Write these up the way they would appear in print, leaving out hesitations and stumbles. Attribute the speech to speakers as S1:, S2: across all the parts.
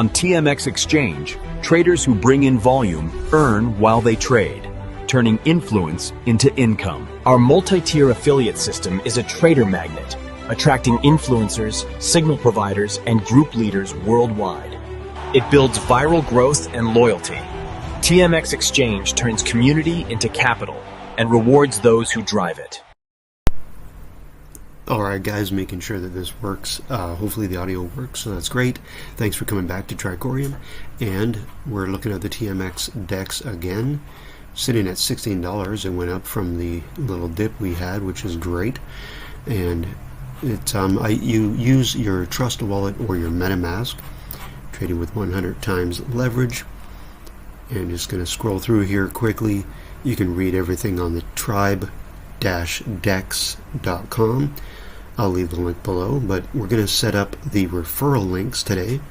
S1: On TMX Exchange, traders who bring in volume earn while they trade, turning influence into income. Our multi-tier affiliate system is a trader magnet, attracting influencers, signal providers, and group leaders worldwide. It builds viral growth and loyalty. TMX Exchange turns community into capital and rewards those who drive it.
S2: Alright guys, making sure that this works. Hopefully the audio works, so that's great. Thanks for coming back to TriKorium. And we're looking at the TMX DEX again. Sitting at $16. It went up from the little dip we had, which is great. And you use your Trust Wallet or your MetaMask, trading with 100 times leverage. And just going to scroll through here quickly. You can read everything on the tribe-dex.com. I'll leave the link below, but we're going to set up the referral links today.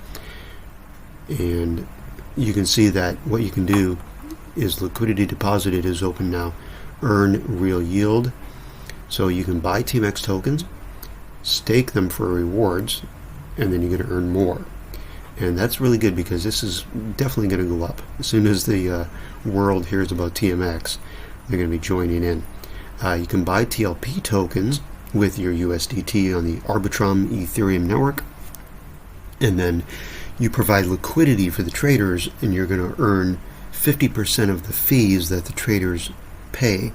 S2: And you can see that what you can do is liquidity deposited is open now. Earn real yield. So you can buy TMX tokens, stake them for rewards, and then you're going to earn more. And that's really good because this is definitely going to go up. As soon as the world hears about TMX, they're going to be joining in. You can buy TLP tokens with your USDT on the ARBITRUM ETHEREUM network. And then you provide liquidity for the traders, and you're going to earn 50% of the fees that the traders pay.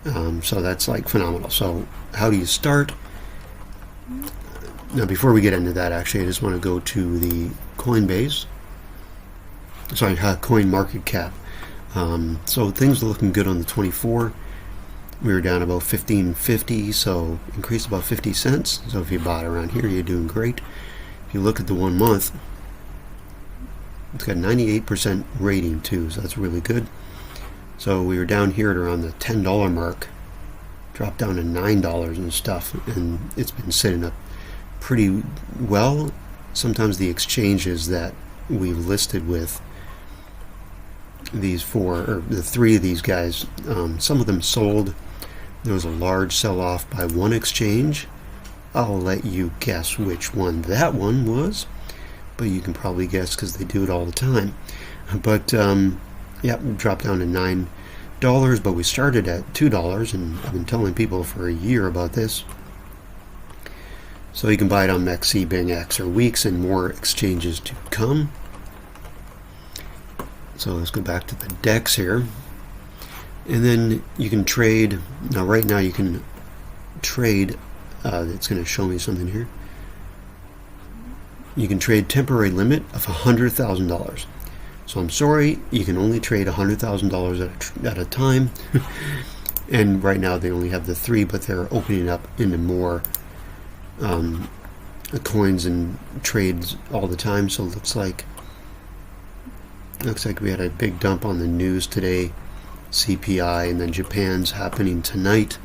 S2: So that's like phenomenal. So how do you start? Now before we get into that, actually I just want to go to the Coinbase, sorry, coin market cap. So things are looking good on the 24. We were down about 15.50, so increased about 50 cents. So if you bought around here, you're doing great. If you look at the 1 month, it's got 98% rating too, so that's really good. So we were down here at around the $10 mark, dropped down to $9 and stuff, and it's been sitting up pretty well. Sometimes the exchanges that we've listed with these four, or the three of these guys, some of them sold. There was a large sell-off by one exchange. I'll let you guess which one that one was, but you can probably guess because they do it all the time. But yeah, we dropped down to $9, but we started at $2, and I've been telling people for a year about this. So you can buy it on MEXC, BingX, or Weeks, and more exchanges to come. So let's go back to the DEX here. And then you can trade. Now right now you can trade, it's going to show me something here. You can trade temporary limit of $100,000. So I'm sorry, you can only trade $100,000 at a time. And right now they only have the 3, but they're opening up into more coins and trades all the time. So it looks like we had a big dump on the news today, CPI, and then Japan's happening tonight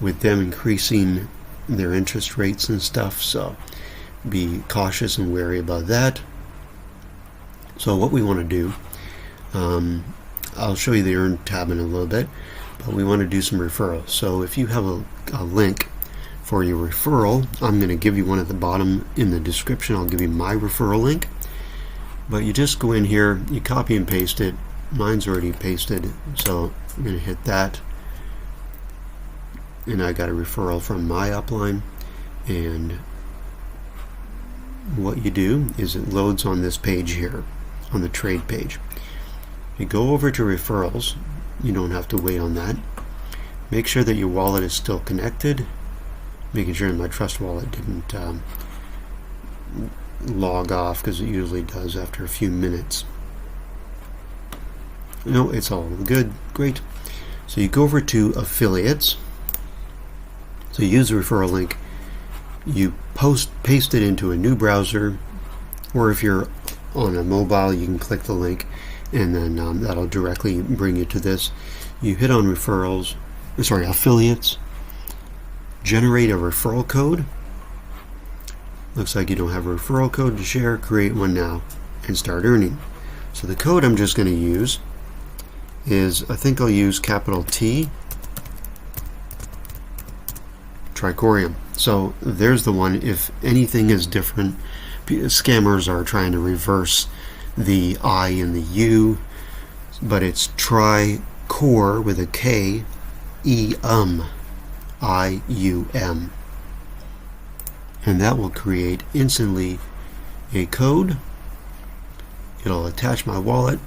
S2: with them increasing their interest rates and stuff. So be cautious and wary about that. So what we want to do, I'll show you the Earn tab in a little bit, but we want to do some referrals. So if you have a link for your referral, I'm going to give you one at the bottom in the description. I'll give you my referral link, but you just go in here, you copy and paste it. Mine's already pasted, so I'm going to hit that, and I got a referral from my upline. And what you do is it loads on this page here, on the trade page. You go over to referrals. You don't have to wait on that. Make sure that your wallet is still connected, making sure my Trust Wallet didn't log off, because it usually does after a few minutes. No, it's all good. Great. So you go over to affiliates. So you use the referral link. You paste it into a new browser, or if you're on a mobile, you can click the link, and then that'll directly bring you to this. You hit on affiliates. Generate a referral code. Looks like you don't have a referral code to share. Create one now and start earning. So the code I'm just going to use is, I think I'll use capital T, TriKorium. So there's the one. If anything is different Scammers are trying to reverse the I and the U, but it's try core with a K, EUM, IUM. And that will create instantly a code. It'll attach my wallet.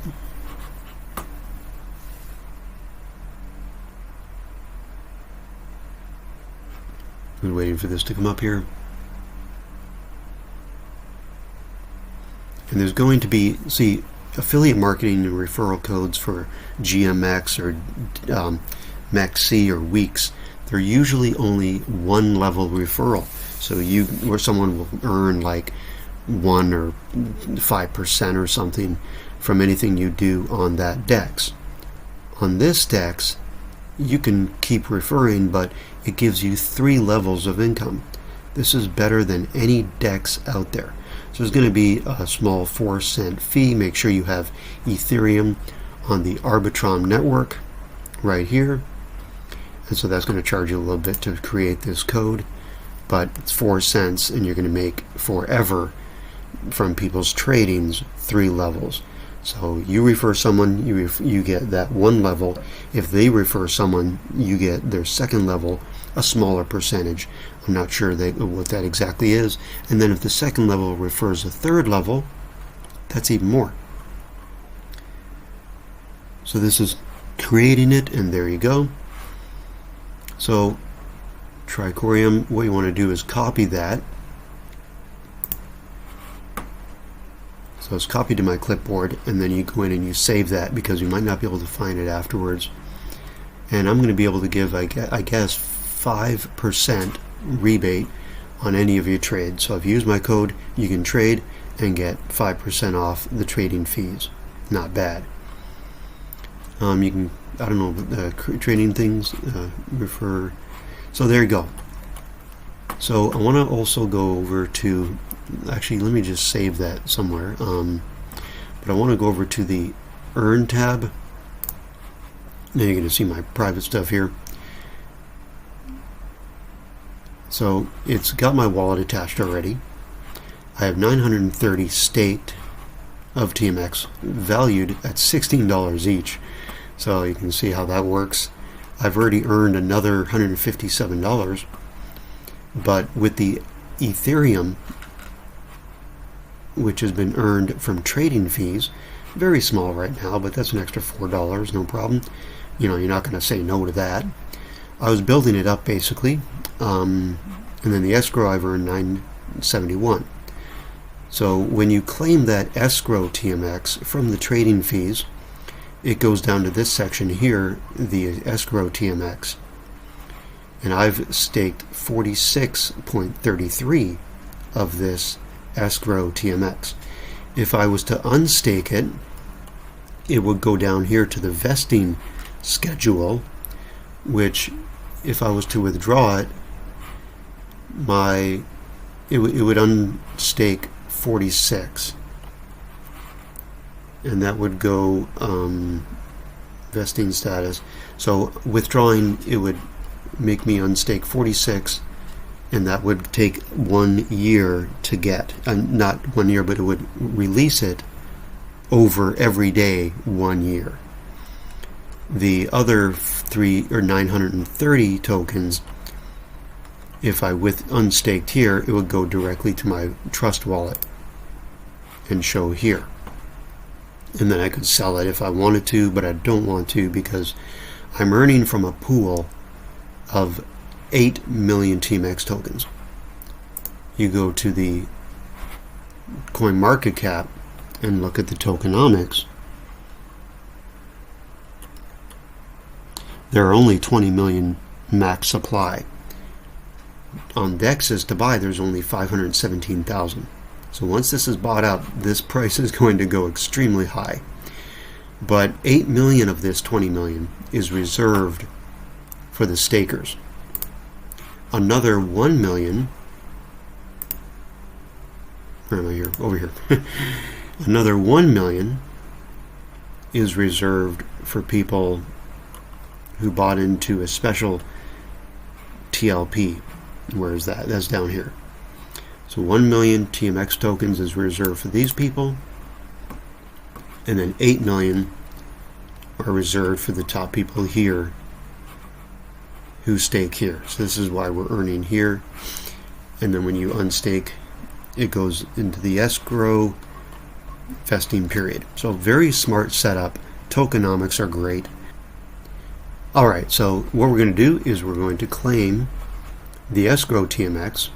S2: I'm waiting for this to come up here. And there's going to be, see, affiliate marketing and referral codes for GMX or MEXC or Weeks. They're usually only one level referral. So where someone will earn like 1 or 5% or something from anything you do on that DEX. On this DEX, you can keep referring, but it gives you 3 levels of income. This is better than any DEX out there. So there's going to be a small 4-cent fee. Make sure you have Ethereum on the ARBITRUM network right here. And so that's going to charge you a little bit to create this code. But it's 4 cents, and you're going to make forever from people's tradings 3 levels. So you refer someone, you get that 1 level. If they refer someone, you get their 2nd level, a smaller percentage. I'm not sure what that exactly is. And then if the 2nd level refers a 3rd level, that's even more. So this is creating it, and there you go. So Tricorium, what you want to do is copy that. So it's copied to my clipboard, and then you go in and you save that because you might not be able to find it afterwards. And I'm going to be able to give, I guess, 5% rebate on any of your trades. So if you use my code, you can trade and get 5% off the trading fees. Not bad. You can, I don't know, trading things, refer. So there you go. So I want to also go over to, actually let me just save that somewhere. But I want to go over to the Earn tab. Now you're going to see my private stuff here. So it's got my wallet attached already. I have 930 staked of TMX, valued at $16 each. So you can see how that works. I've already earned another $157, but with the Ethereum, which has been earned from trading fees, very small right now, but that's an extra $4, no problem. You know, you're not going to say no to that. I was building it up basically, and then the escrow I've earned 971. So when you claim that escrow TMX from the trading fees, it goes down to this section here, the escrow TMX. And I've staked 46.33 of this escrow TMX. If I was to unstake it, it would go down here to the vesting schedule, which if I was to withdraw it, it would unstake 46. And that would go vesting status. So withdrawing, it would make me unstake 46, and that would take 1 year to get. Not 1 year, but it would release it over every day 1 year. The other 930 tokens, if I unstaked here, it would go directly to my trust wallet and show here. And then I could sell it if I wanted to, but I don't want to because I'm earning from a pool of 8 million TMX tokens. You go to the coin market cap and look at the tokenomics. There are only 20 million max supply. On DEXs to buy, there's only 517,000. So once this is bought out, this price is going to go extremely high. But 8 million of this 20 million is reserved for the stakers. Another 1 million, where am I here? Over here. Another 1 million is reserved for people who bought into a special TLP. Where is that? That's down here. So 1 million TMX tokens is reserved for these people, and then 8 million are reserved for the top people here who stake here. So this is why we're earning here. And then when you unstake, it goes into the escrow vesting period. So very smart setup. Tokenomics are great. Alright, so what we're going to do is we're going to claim the escrow TMX.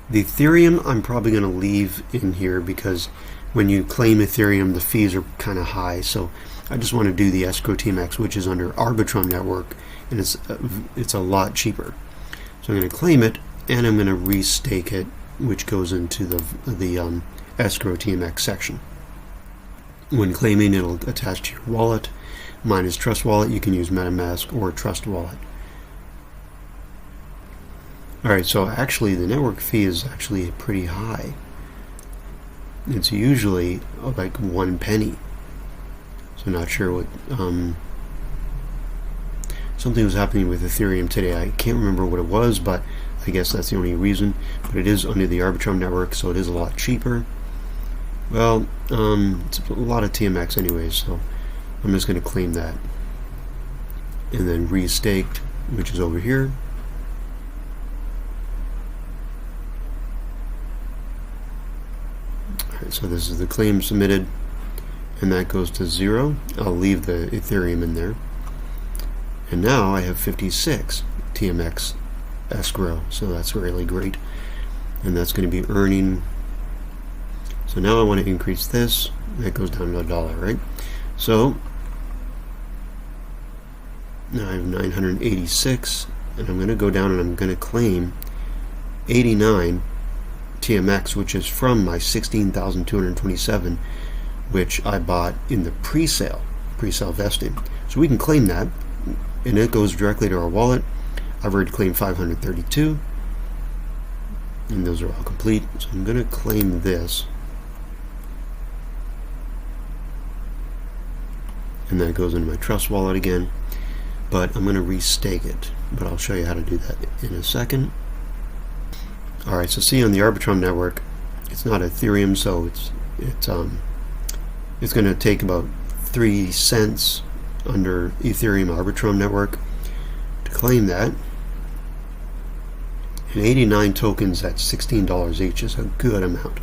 S2: The Ethereum I'm probably going to leave in here because when you claim Ethereum the fees are kind of high, so I just want to do the escrow TMX, which is under ARBITRUM network, and it's a lot cheaper. So I'm going to claim it, and I'm going to restake it, which goes into the escrow TMX section. When claiming, it'll attach to your wallet. Mine is Trust Wallet. You can use MetaMask or Trust Wallet. Alright, so actually the network fee is actually pretty high. It's usually like 1 penny. So not sure what something was happening with Ethereum today. I can't remember what it was, but I guess that's the only reason. But it is under the ARBITRUM network, so it is a lot cheaper. Well, it's a lot of TMX anyways, so I'm just going to claim that. And then restaked, which is over here. Alright, so this is the claim submitted, and that goes to 0. I'll leave the Ethereum in there. And now I have 56 TMX escrow, so that's really great. And that's going to be earning. So now I want to increase this. That goes down to $1, right? So now I have 986, and I'm going to go down and I'm going to claim 89 TMX, which is from my 16,227, which I bought in the pre-sale vesting. So we can claim that, and it goes directly to our wallet. I've already claimed 532, and those are all complete. So I'm going to claim this, and that goes into my Trust Wallet again. But I'm going to restake it, but I'll show you how to do that in a second. Alright, so see on the ARBITRUM network, it's not Ethereum, so it's going to take about 3 cents under Ethereum ARBITRUM network to claim that. And 89 tokens at $16 each is a good amount.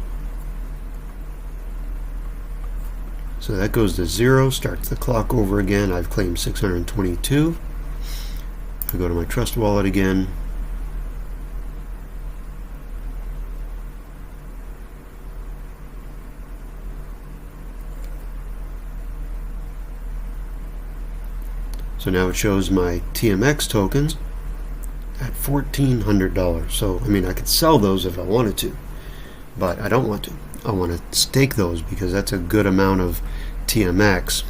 S2: So that goes to 0, starts the clock over again. I've claimed 622. I go to my Trust Wallet again. So now it shows my TMX tokens at $1,400. So, I mean, I could sell those if I wanted to, but I don't want to. I want to stake those because that's a good amount of TMX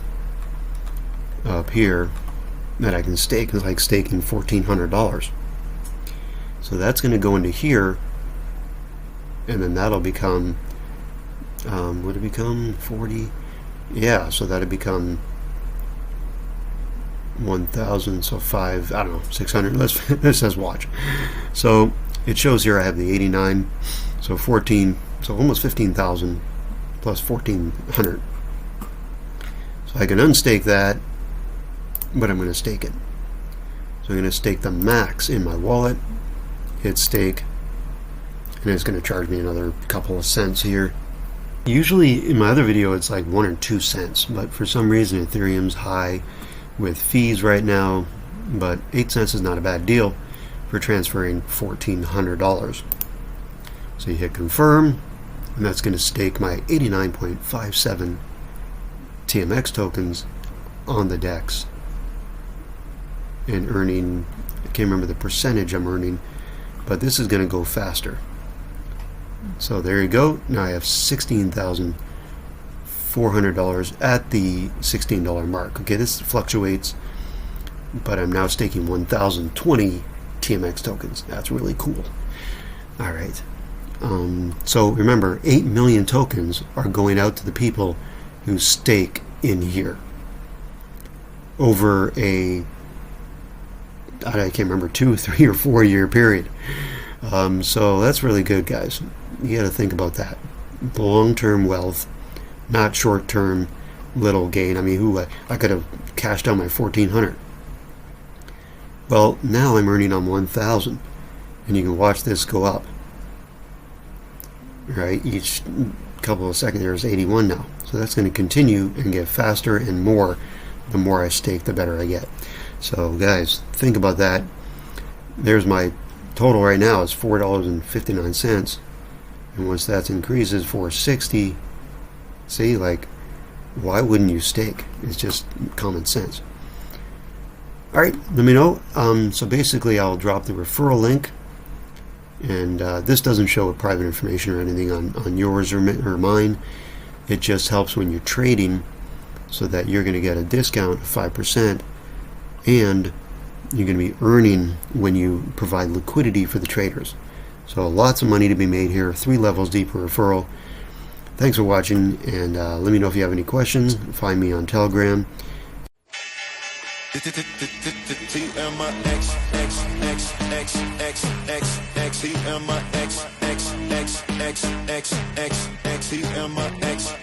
S2: up here that I can stake. It's like staking $1,400. So that's going to go into here, and then that'll become, would it become 40? Yeah, so that'll become 1,000, so 5, I don't know, 600. This says watch. So it shows here I have the 89, so 14, so almost 15,000 plus 1,400. So I can unstake that, but I'm going to stake it. So I'm going to stake the max in my wallet, hit stake, and it's going to charge me another couple of cents here. Usually in my other video it's like 1 or 2 cents, but for some reason Ethereum's high with fees right now, but 8 cents is not a bad deal for transferring $1,400. So you hit confirm, and that's going to stake my 89.57 TMX tokens on the DEX, and earning, I can't remember the percentage I'm earning, but this is going to go faster. So there you go. Now I have $16,400 at the $16 mark. Okay, this fluctuates, but I'm now staking 1,020 TMX tokens. That's really cool. All right. So remember, 8 million tokens are going out to the people who stake in here over a, I can't remember, 2, 3, or 4 year period. So that's really good, guys. you got to think about that. Long-term wealth, not short-term little gain. I mean, I could have cashed out my 1,400. Well, now I'm earning on 1,000, and you can watch this go up. Right, each couple of seconds there's 81 now. So that's going to continue and get faster and more. The more I stake, the better I get. So guys, think about that. There's my total right now is $4.59, and once that increases $4.60, see, like, why wouldn't you stake? It's just common sense. All right, let me know. So basically, I'll drop the referral link, and this doesn't show private information or anything on yours or mine. It just helps when you're trading, so that you're going to get a discount of 5%, and you're going to be earning when you provide liquidity for the traders. So lots of money to be made here. 3 levels deeper referral. Thanks for watching, and let me know if you have any questions. Find me on Telegram. TMX